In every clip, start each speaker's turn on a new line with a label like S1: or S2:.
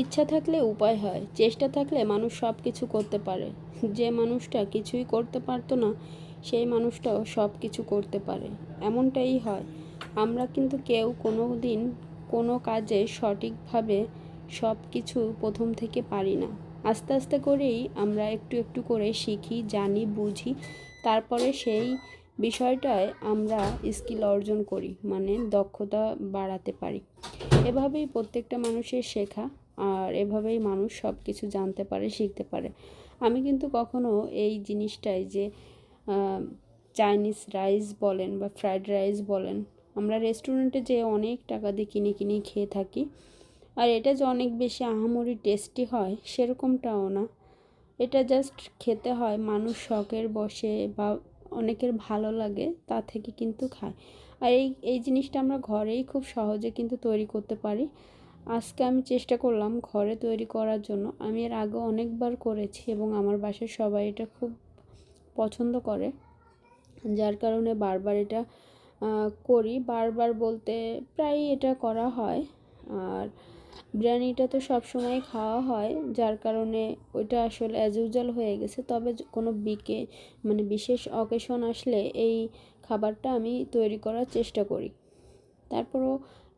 S1: ইচ্ছা থাকলে উপায় হয়, চেষ্টা থাকলে মানুষ সব কিছু করতে পারে। যে মানুষটা কিছুই করতে পারতো না, সেই মানুষটাও সব কিছু করতে পারে, এমনটাই হয়। আমরা কিন্তু কেউ কোনো দিন কোনো কাজে সঠিকভাবে সব কিছু প্রথম থেকে পারি না। আস্তে আস্তে করেই আমরা একটু একটু করে শিখি, জানি, বুঝি, তারপরে সেই বিষয়টায় আমরা স্কিল অর্জন করি, মানে দক্ষতা বাড়াতে পারি। এভাবেই প্রত্যেকটা মানুষের শেখা, আর এভাবেই মানুষ সব কিছু জানতে পারে, শিখতে পারে। আমি কিন্তু কখনো এই জিনিসটাই যে চাইনিজ রাইস বলেন বা ফ্রায়েড রাইস বলেন, আমরা রেস্টুরেন্টে যেয়ে অনেক টাকা দিয়ে কিনে কিনে খেয়ে থাকি, আর এটা যে অনেক বেশি আহামরি টেস্টি হয় সেরকমটাও না। এটা জাস্ট খেতে হয়, মানুষ শখের বশে বা অনেকের ভালো লাগে তা থেকে কিন্তু খায়। আর এই জিনিসটা আমরা ঘরেই খুব সহজে কিন্তু তৈরি করতে পারি। আজকে আমি চেষ্টা করলাম ঘরে তৈরি করার জন্য। আমি এর আগে অনেকবার করেছি এবং আমার বাসার সবাই এটা খুব পছন্দ করে, যার কারণে বারবার এটা করি। বারবার বলতে প্রায়ই এটা করা হয়। আর বিরিয়ানিটা তো সবসময় খাওয়া হয়, যার কারণে ওইটা আসলে অ্যাজ ইউজুয়াল হয়ে গেছে। তবে কোনো মানে বিশেষ অকেশন আসলে এই খাবারটা আমি তৈরি করার চেষ্টা করি। তারপরও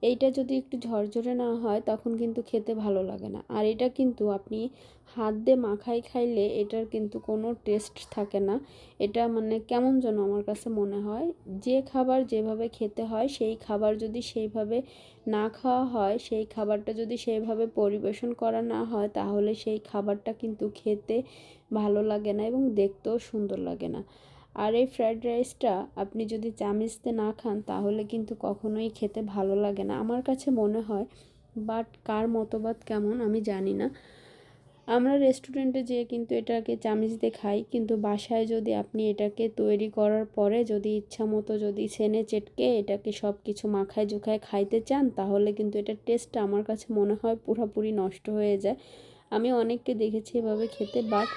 S1: এইটা যদি একটু ঝরঝরে না হয় তখন কিন্তু খেতে ভালো লাগে না। আর এটা কিন্তু আপনি হাত দিয়ে মাখাই খাইলে এটার কিন্তু কোনো টেস্ট থাকে না। এটা মানে কেমন যেন আমার কাছে মনে হয়। যে খাবার যেভাবে খেতে হয় সেই খাবার যদি সেইভাবে না খাওয়া হয়, সেই খাবারটা যদি সেইভাবে পরিবেশন করা না হয়, তাহলে সেই খাবারটা কিন্তু খেতে ভালো লাগে না এবং দেখতেও সুন্দর লাগে না। আর এই ফ্রায়েড রাইসটা আপনি যদি চামিচতে না খান তাহলে কিন্তু কখনোই খেতে ভালো লাগে না আমার কাছে মনে হয়। বাট কার মতবাদ কেমন আমি জানি না। আমরা রেস্টুরেন্টে যেয়ে কিন্তু এটাকে চামিচ দিয়ে খাই, কিন্তু বাসায় যদি আপনি এটাকে তৈরি করার পরে যদি ইচ্ছা মতো যদি ছেনে চেটকে এটাকে সব কিছু মাখায় জোখায় খাইতে চান, তাহলে কিন্তু এটার টেস্টটা আমার কাছে মনে হয় পুরোপুরি নষ্ট হয়ে যায়। আমি অনেককে দেখেছি এভাবে খেতে, বাট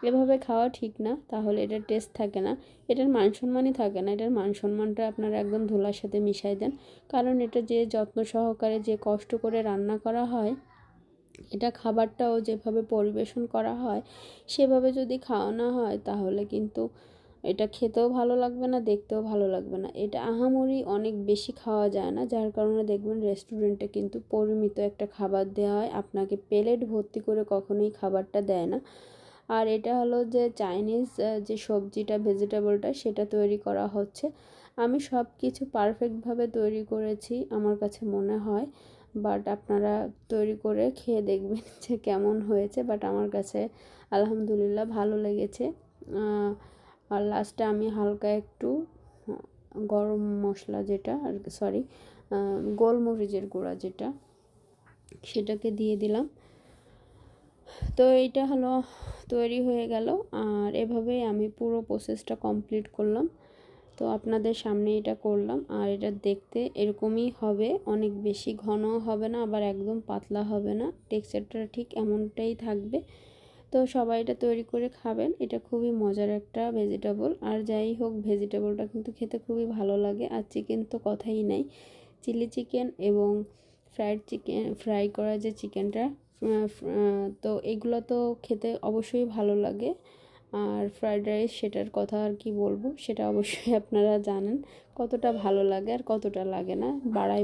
S1: এভাবে খাওয়া ঠিক না, তাহলে এটার টেস্ট থাকে না, এটার মান সম্মানই থাকে না। এটার মান সম্মানটা আপনারা একদম ধুলার সাথে মিশাই দেন, কারণ এটা যে যত্ন সহকারে যে কষ্ট করে রান্না করা হয়, এটা খাবারটাও যেভাবে পরিবেশন করা হয় সেভাবে যদি খাওয়ানো হয় তাহলে কিন্তু এটা খেতেও ভালো লাগবে না, দেখতেও ভালো লাগবে না। এটা আহামরি অনেক বেশি খাওয়া যায় না, যার কারণে দেখবেন রেস্টুরেন্টে কিন্তু পরিমিত একটা খাবার দেওয়া হয়, আপনাকে প্লেট ভর্তি করে কখনোই খাবারটা দেয় না। আর এটা হলো যে চাইনিজ যে সবজিটা ভেজিটেবলটা সেটা তৈরি করা হচ্ছে। আমি সব কিছু পারফেক্টভাবে তৈরি করেছি আমার কাছে মনে হয়। বাট আপনারা তৈরি করে খেয়ে দেখবেন যে কেমন হয়েছে। বাট আমার কাছে আলহামদুলিল্লাহ ভালো লেগেছে। আর লাস্টে আমি হালকা একটু গরম মশলা যেটা আর সরি গোলমরিচের গুঁড়া যেটা, সেটাকে দিয়ে দিলাম। তো এইটা হলো তৈরি হয়ে গেল। আর এভাবেই আমি পুরো প্রসেসটা কমপ্লিট করলাম। তো আপনাদের সামনে এটা করলাম। আর এটা দেখতে এরকমই হবে, অনেক বেশি ঘনও হবে না আবার একদম পাতলা হবে না, টেক্সচারটা ঠিক এমনটাই থাকবে। তো সবাই এটা তৈরি করে খাবেন, এটা খুবই মজার একটা ভেজিটেবল। আর যাই হোক, ভেজিটেবলটা কিন্তু খেতে খুবই ভালো লাগে। আর চিকেন তো কথাই নাই, চিলি চিকেন এবং ফ্রাই করা যে চিকেনটা, তো এগুলো তো খেতে অবশ্যই ভালো লাগে। আর ফ্রায়েড রাইস সেটার কথা আর কি বলবো, সেটা অবশ্যই আপনারা জানেন কতটা ভালো লাগে আর কতটা লাগে না, বাড়াই